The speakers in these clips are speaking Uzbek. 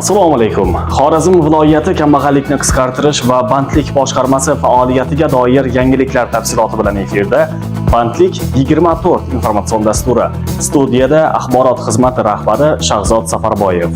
Assalomu alaykum. Xorazm viloyati kambag'allikni qisqartirish va bandlik boshqarmasi faoliyatiga doir yangiliklar tafsiloti bilan efirda. Bandlik 24 informatsion dasturi. Studiyada axborot xizmati rahbari Shahzod Safarboyev.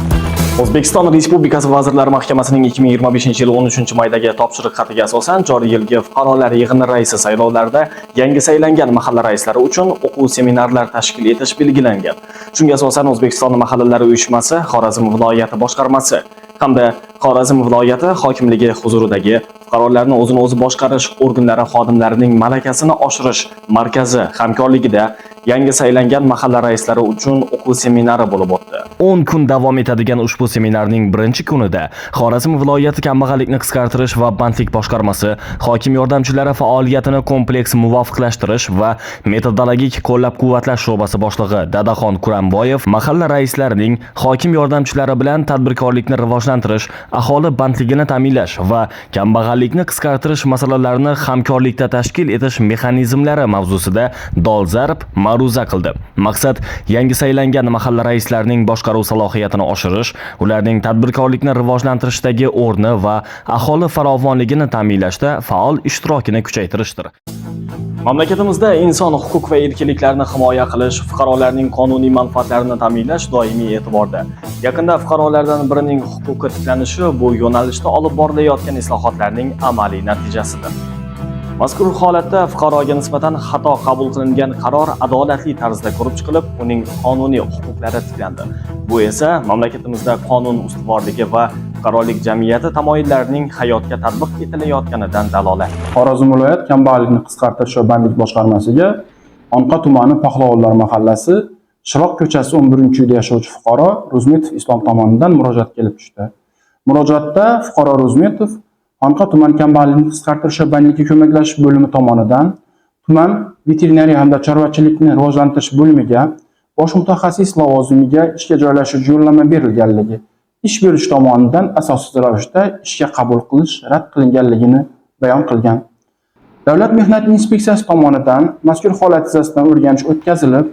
O'zbekiston Respublikasi Vazirlar Mahkamasining 2025-yil 13-maydagi topshiriq xatiga asosan joriy yilgi fuqarolar yig'ini raisi saylovlarida yangi saylangan mahalla raislari uchun o'quv seminarlar tashkil etish belgilangan. Shunga asosan O'zbekiston mahallalari uyushmasi, Xorazm viloyati boshqarmasi hamda Xorazm viloyati hokimligi huzuridagi fuqarolarni o'zini o'zi boshqarish organlari xodimlarining malakasini oshirish markazi hamkorligida yangi saylangan mahalla raislari uchun o'quv seminari bo'lib o'tdi. 10 kun davom etadigan ushbu seminarning birinchi kunida Xorazm viloyati kambag'allikni qisqartirish va bandlik boshqarmasi hokim yordamchilari faoliyatini kompleks muvofiqlashtirish va metodologik qo'llab-quvvatlash sho'basi boshlig'i Dadaxon Quramboyev mahalla raislarining hokim yordamchilari bilan tadbirkorlikni rivojlantirish, aholi bandligini ta'minlash va kambag'allikni qisqartirish masalalarini hamkorlikda tashkil etish mexanizmlari mavzusida dolzarb ma'ruza qildi. Maqsad yangi saylangan mahalla raislarining boshqaruv salohiyatini oshirish, ularning tadbirkorlikni rivojlantirishdagi o'rni va aholi farovonligini ta'minlashda faol ishtirokini kuchaytirishdir. Mamlakatimizda inson huquq va erkinliklarini himoya qilish, fuqarolarning qonuniy manfaatlarini ta'minlash doimiy e'tiborda. Yaqinda fuqarolardan birining huquqi tiklanishi bu yo'nalishda olib borilayotgan islohotlarning amaliy natijasidir. Mazkur holatda fuqaroga nisbatan xato qabul qilingan qaror adolatli tarzda ko'rib chiqilib, uning qonuniy huquqlari tiklandi. Bu esa mamlakatimizda qonun ustuvorligi va fuqarolik jamiyati tamoyillarining hayotga tatbiq etilayotganidan dalolat. Xorazm viloyat kambag'allikni qisqartirish va bandlik boshqarmasiga Onqa tumani Paxlavonlar mahallasi Shiroq ko'chasi 11-uyda yashovchi fuqaro Ro'zmetov Islom tomonidan murojaat kelib tushdi. Murojaatda fuqaro Ro'zmetov Onqa tuman kambag'allikni qisqartirish va bandlikka ko'maklash bo'limi tomonidan tuman veterinariya hamda chorvachilikni rivojlantirish bo'limiga bosh mutaxassis lavozimiga ishga joylashish yo'llanma berilganligi, ish beruvchi tomonidan asossiz ravishda ishga qabul qilish rad qilinganligini bayon qilgan. Davlat mehnat inspeksiyasi tomonidan mazkur holat yuzasidan o'rganish o'tkazilib,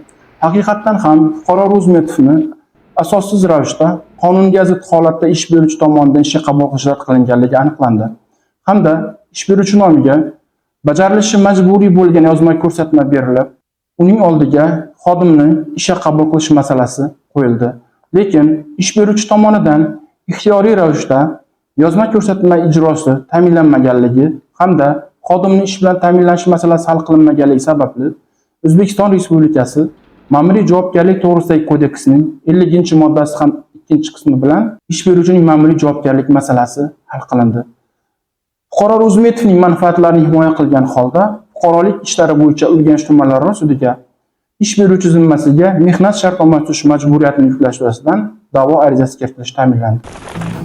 haqiqatan ham fuqaro Ro'zmetovni asossiz ravishda qonunga zid holatda ish beruvchi tomonidan ishga qabul qilish rad qilinganligi aniqlandi. Hamda ish beruvchi nomiga bajarilishi majburiy bo'lgan yozma ko'rsatma berilib, uning oldiga xodimni ishga qabul qilish masalasi qo'yildi. Lekin ish beruvchi tomonidan ixtiyoriy ravishda yozma ko'rsatma ijrosi ta'minlanmaganligi hamda xodimning ish bilan ta'minlanish masalasi hal qilinmaganligi sababli O'zbekiston Respublikasi Ma'muriy javobgarlik to'g'risidagi kodeksining 50-moddasi ham 2-qismi bilan ish beruvchining ma'muriy javobgarlik masalasi hal qilindi. Fuqaro Ro'zmetovning manfaatlarini himoya qilgan holda fuqarolik ishlari bo'yicha Urganch tumanlararo sudiga ish beruvchi zimmasiga mehnat shartnomasi tuzish majburiyatini yuklash yuzasidan da'vo arizasi kiritilishi ta'minlandi.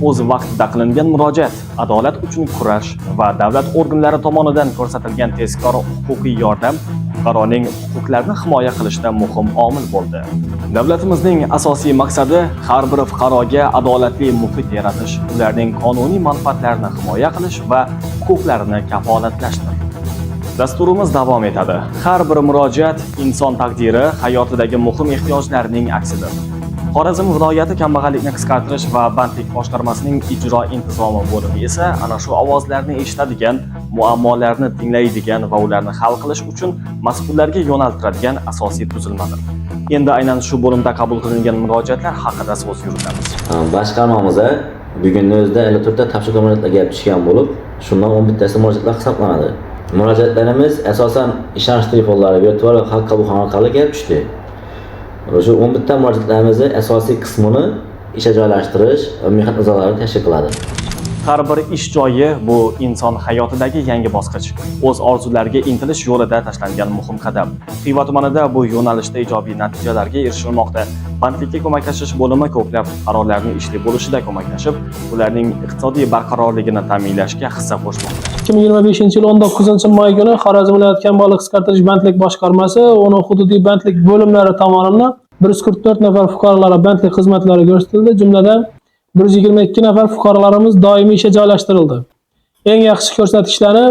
O'z vaqtida qilingan murojaat, adolat uchun kurash va davlat organlari tomonidan ko'rsatilgan tezkor huquqiy yordam fuqaroning huquqlarini himoya qilishda muhim omil bo'ldi. Davlatimizning asosiy maqsadi har bir fuqaroga adolatli muhit yaratish, ularning qonuniy manfaatlarini himoya qilish va huquqlarini kafolatlashdir. Dasturimiz davom etadi. Har bir murojaat inson taqdiri, hayotidagi muhim ehtiyojlarning aksidir. Xorazm viloyati kambag'allikni qisqartirish va bandlik boshqarmasining ijro intizomi bo'limi esa ana shu ovozlarni eshitadigan, muammolarni tinglaydigan va ularni hal qilish uchun mas'ullarga yo'naltiradigan asosiy tuzilmadir. Endi aynan shu bo'limda qabul qilingan murojaatlar haqida so'z yuritamiz. Boshqarmamizda bugunning o'zida 54 ta topshiriq murojaatlar kelib tushgan bo'lib, shundan 11 tasi murojaatlar hisoblanadi. Murojaatlarimiz asosan ishonch telefonlari, virtual va xalq qabulxona orqali kelib tushdi. Shu 11 ta murojaatlarimizning asosiy qismini ishga joylashtirish va mehnat nizolari tashkil qiladi. Har bir ish joyi bu inson hayotidagi yangi bosqich, o'z orzulariga intilish yo'lida tashlangan muhim qadam. Xiva tumanida bu yo'nalishda ijobiy natijalarga erishilmoqda. Bandlikka ko'maklashish bo'limi ko'plab fuqarolarning ishli bo'lishida ko'maklashib, ularning iqtisodiy barqarorligini ta'minlashga hissa qo'shmoqda. 2025-yil 19-may kuni Xorazm viloyati kambag'allik qisqartirish bandlik boshqarmasi uning hududiy bandlik bo'limlari tomonidan 144 nafar fuqarolarga bandlik xizmatlari ko'rsatildi. Jumladan 122 nafar fuqarolarimiz doimiy ishga joylashtirildi. Eng yaxshi ko'rsatkichlari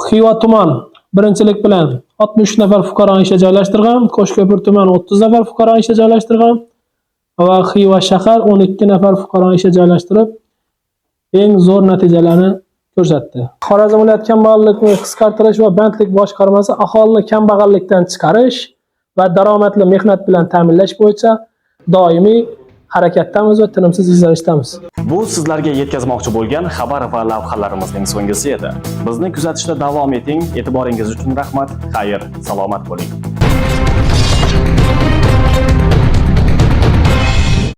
Xiva tuman birinchilik bilan 63 nafar fuqaroni ishga joylashtirgan, Qo'shko'pir tuman 30 nafar fuqaroni ishga joylashtirgan, va Xiva shahar 12 nafar fuqaroni ishga joylashtirib, eng zo'r natijalarni ko'rsatdi. Xorazm viloyat kambag'allikni qisqartirish va bandlik boshqarmasi aholini kambag'allikdan chiqarish va daromadli mehnat bilan ta'minlash bo'yicha doimiy harakatdamiz va tinimsiz izlanishdamiz. Bu sizlarga yetkazmoqchi bo'lgan xabar va lavhalarimizning so'nggisi edi. Bizni kuzatishda davom eting. E'tiboringiz uchun rahmat. Xayr, salomat bo'ling.